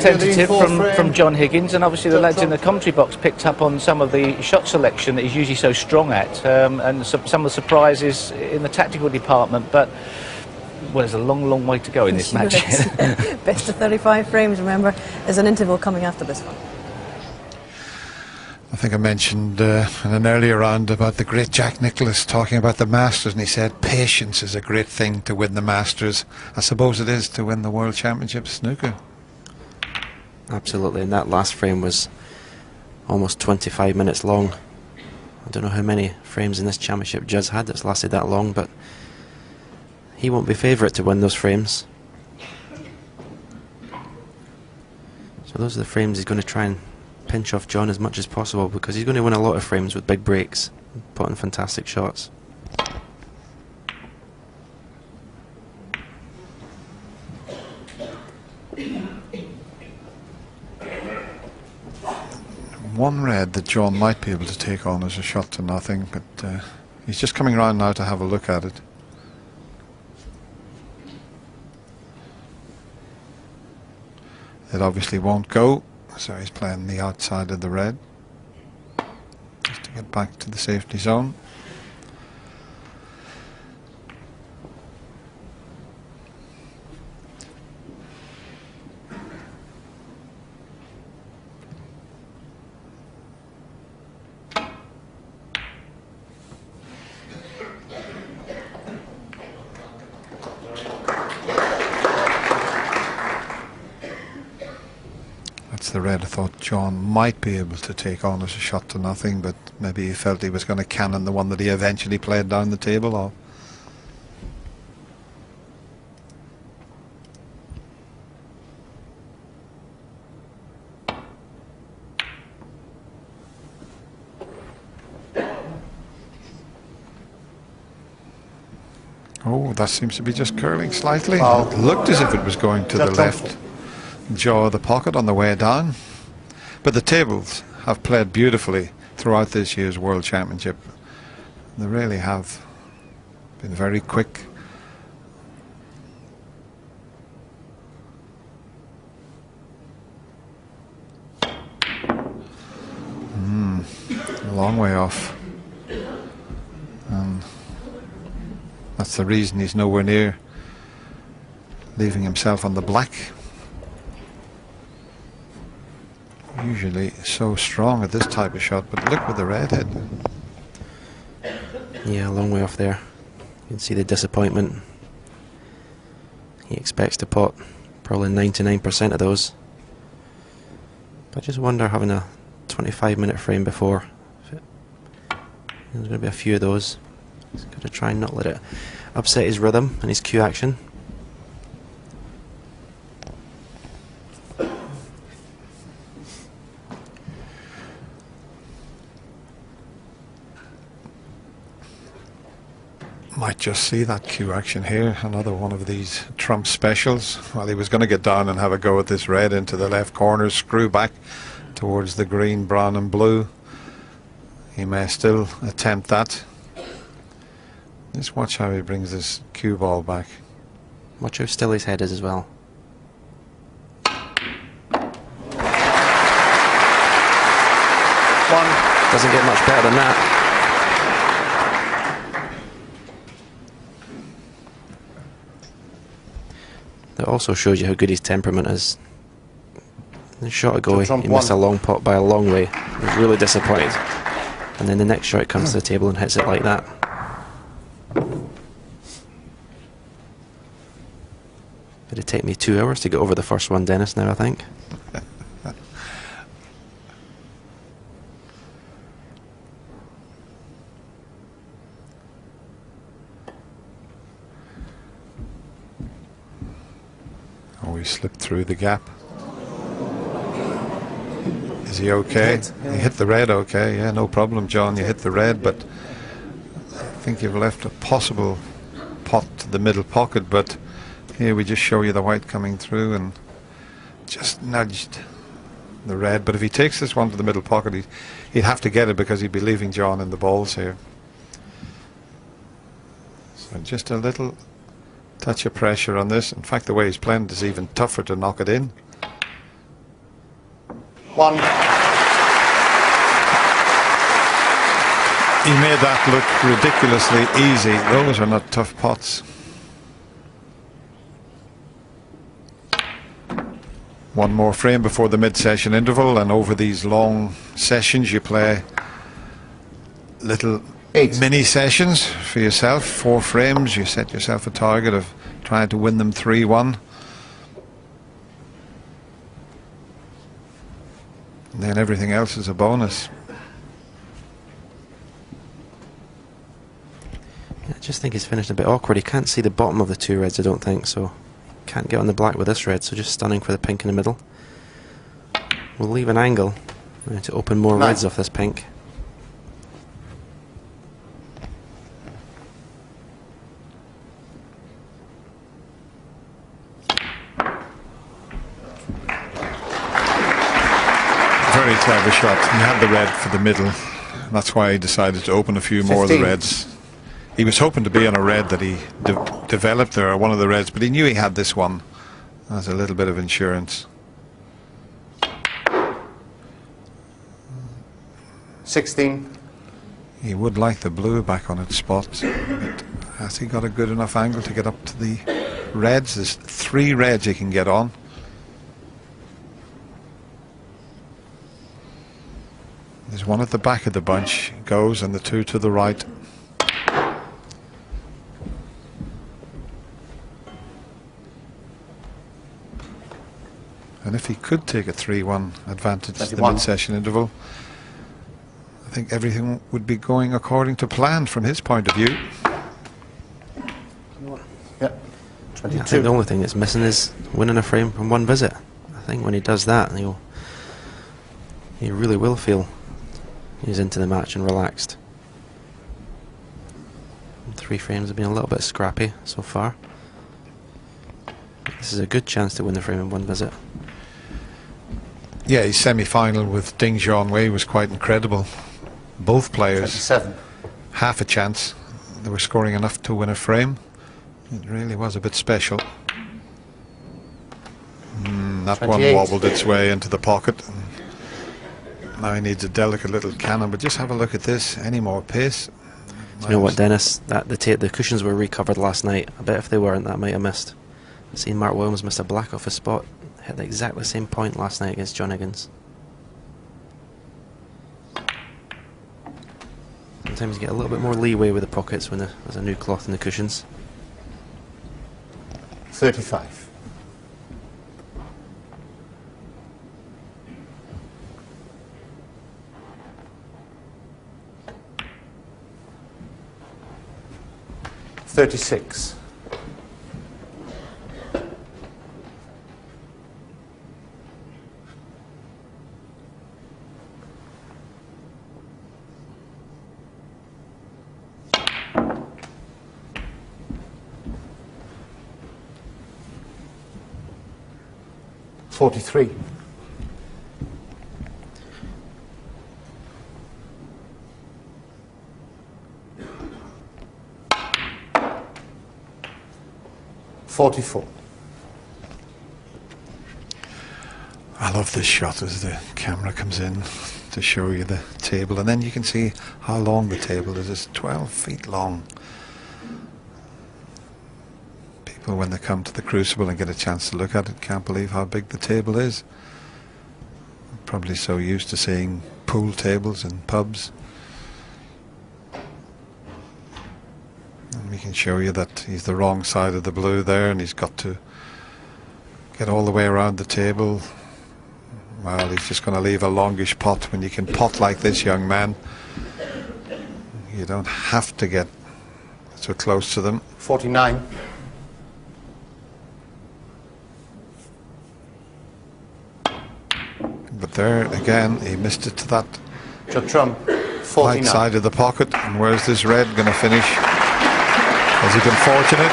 Tentative from John Higgins, and obviously the lads in the commentary box picked up on some of the shot selection that he's usually so strong at, and some of the surprises in the tactical department, but well, there's a long way to go in this match. Best of 35 frames, remember, there's an interval coming after this one. I think I mentioned in an earlier round about the great Jack Nicklaus talking about the Masters, and he said patience is a great thing to win the Masters. I suppose it is to win the World Championship snooker. Absolutely, and that last frame was almost 25 minutes long. I don't know how many frames in this championship Judd's had that's lasted that long, but he won't be favourite to win those frames. So those are the frames he's going to try and pinch off John as much as possible, because he's going to win a lot of frames with big breaks, putting fantastic shots. One red that John might be able to take on is a shot to nothing, but he's just coming around now to have a look at it. It obviously won't go, so he's playing the outside of the red just to get back to the safety zone. The red I thought John might be able to take on as a shot to nothing, but maybe he felt he was going to cannon the one that he eventually played down the table off. Oh, that seems to be just curling slightly. Oh. It looked as if it was going to the left jaw of the pocket on the way down, but the tables have played beautifully throughout this year's World Championship. They really have been very quick. A long way off, and that's the reason he's nowhere near leaving himself on the black. Usually so strong at this type of shot, but look with the red hit. Yeah, a long way off there. You can see the disappointment. He expects to pot probably 99% of those. But I just wonder, having a 25-minute frame before, there's going to be a few of those. He's got to try and not let it upset his rhythm and his cue action. Might just see that cue action here, another one of these Trump specials. Well, he was going to get down and have a go at this red into the left corner, screw back towards the green, brown and blue. He may still attempt that. Just watch how he brings this cue ball back. Watch how still his head is as well. Doesn't get much better than that. That also shows you how good his temperament is. A shot ago, he missed a long pot by a long way. He was really disappointed. And then the next shot comes to the table and hits it like that. It'd take me 2 hours to get over the first one, Dennis, now I think. Oh, he slipped through the gap. Is he okay? He hit the red okay. Yeah, no problem, John. You hit the red, but I think you've left a possible pot to the middle pocket, but here we just show you the white coming through and just nudged the red. But if he takes this one to the middle pocket, he'd have to get it, because he'd be leaving John in the balls here. So just a little touch of pressure on this. In fact, the way he's playing it is even tougher to knock it in. 1. He made that look ridiculously easy. Those are not tough pots. One more frame before the mid-session interval, and over these long sessions you play little 8. mini sessions for yourself. 4 frames, you set yourself a target of trying to win them 3-1. And then everything else is a bonus. I just think he's finished a bit awkward. He can't see the bottom of the 2 reds, I don't think, so can't get on the black with this red, so just stunning for the pink in the middle. We'll leave an angle to open more 9. reds off this pink. Very clever shot. He had the red for the middle. That's why he decided to open a few more of the 15. reds. He was hoping to be on a red that he developed there, or one of the reds, but he knew he had this one as a little bit of insurance. 16. He would like the blue back on its spot, but has he got a good enough angle to get up to the reds? There's 3 reds he can get on. There's one at the back of the bunch, goes, and the 2 to the right. And if he could take a 3-1 advantage to the 21. mid-session interval, I think everything would be going according to plan from his point of view. Yeah. I 22. think the only thing that's missing is winning a frame from 1 visit. I think when he does that, he really will feel he's into the match and relaxed. 3 frames have been a little bit scrappy so far. This is a good chance to win the frame in 1 visit. Yeah, his semi-final with Ding Junhui was quite incredible. Both players 27. half a chance. They were scoring enough to win a frame. It really was a bit special. That 28. one wobbled its way into the pocket. Now he needs a delicate little cannon, but just have a look at this. Any more pace? Do you know what, Dennis? The cushions were recovered last night. I bet if they weren't, that might have missed. I've seen Mark Williams miss a black off his spot. Hit the exactly same point last night against John Higgins. Sometimes you get a little bit more leeway with the pockets when there's a new cloth in the cushions. 35. $36. 43. 44. I love this shot as the camera comes in to show you the table, and then you can see how long the table is. It's 12 feet long. People, when they come to the Crucible and get a chance to look at it, can't believe how big the table is. Probably so used to seeing pool tables in pubs. And we can show you that he's the wrong side of the blue there, and he's got to get all the way around the table. Well, he's just going to leave a longish pot. When you can pot like this, young man, you don't have to get so close to them. 49. But there again, he missed it to that Trump. right 49. side of the pocket. And where's this red going to finish? Has he been fortunate?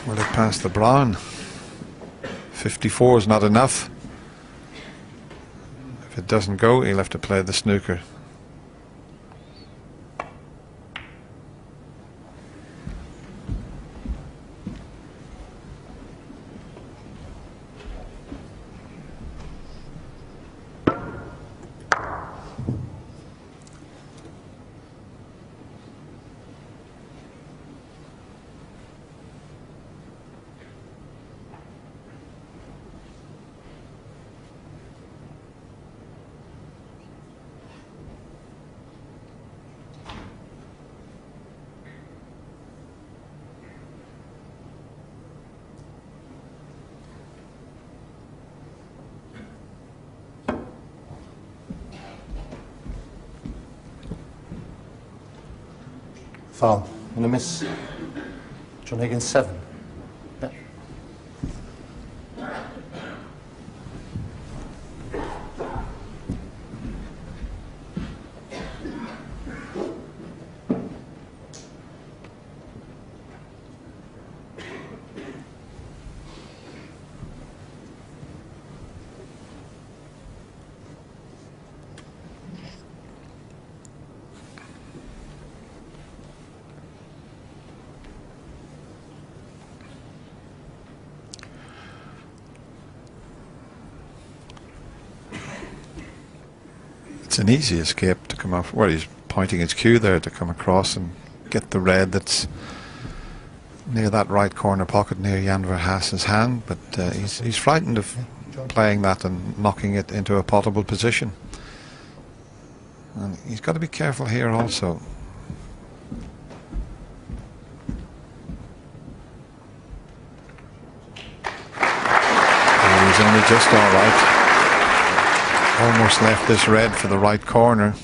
Will it pass the brown? 54 is not enough. If it doesn't go, he'll have to play the snooker. Foul. And a miss. John Higgins 7. Yeah. It's an easy escape to come off. Well, he's pointing his cue there to come across and get the red that's near that right corner pocket near Jan Verhaas's hand, but he's frightened of playing that and knocking it into a potable position. And he's got to be careful here also. And he's only just all right. Almost left this red for the right corner.